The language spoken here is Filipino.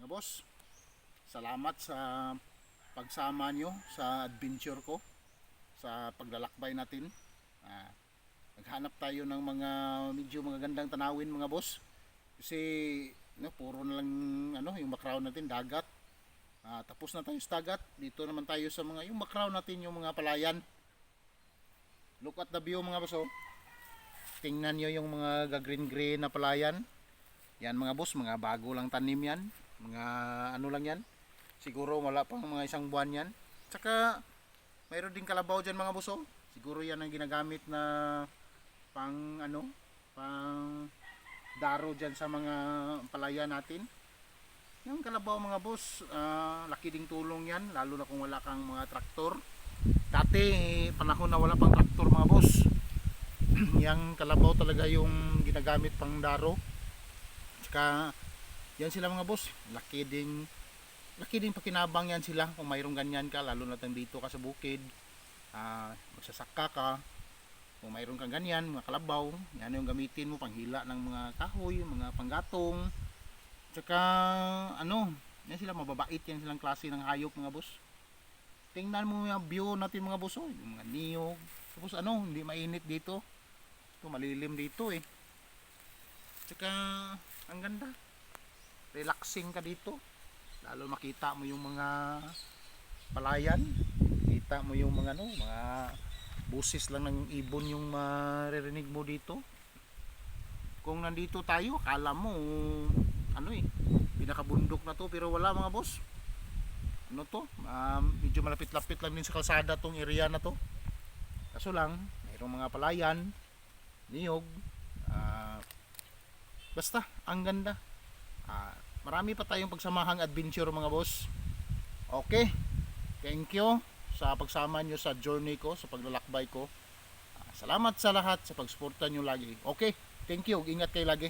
Mga boss, salamat sa pagsama nyo sa adventure ko sa paglalakbay natin. Ah, Naghanap tayo ng mga medyo magagandang tanawin mga boss. Kasi puro na lang yung background natin dagat. Tapos na tayo sa dagat. Dito naman tayo sa mga yung background natin yung mga palayan. Look at the view mga boss. Oh. Tingnan nyo yung mga green green na palayan. Yan mga boss, mga bago lang tanim yan. Mga ano lang yan. Siguro wala pang mga isang buwan yan. Tsaka mayroon din kalabaw dyan mga boss. Oh. Siguro yan ang ginagamit na pang pang daro dyan sa mga palaya natin. Yung kalabaw mga boss, laki ding tulong yan. Lalo na kung wala kang mga traktor. Dati panahon na wala pang traktor mga boss. Yang kalabaw talaga yung ginagamit pang daro. Tsaka yan sila mga boss, laki din pakinabang yan sila kung mayroong ganyan ka, lalo na dito ka sa bukid. Magsasaka ka, kung mayroong kang ganyan, mga kalabaw, yan yung gamitin mo panghila ng mga kahoy, mga panggatong. Tsaka yan sila, mababait yan silang klase ng hayop mga boss. Tingnan mo yung view natin mga boss, yung mga niyog. Tapos hindi mainit dito. Ito malilim dito eh. Tsaka ang ganda, relaxing ka dito, lalo makita mo yung mga palayan, kita mo yung mga mga busis lang ng ibon yung maririnig mo dito. Kung nandito tayo akala mo pinakabundok na to, pero wala mga boss. Medyo malapit-lapit lang din sa kalsada tong area na to, kaso lang mayroong mga palayan, niyog. Basta ang ganda. Marami pa tayong pagsamahang adventure mga boss. Okay, thank you sa pagsama nyo sa journey ko, sa paglalakbay ko. Salamat sa lahat sa pagsuporta nyo lagi. Okay, thank you, ingat kayo lagi.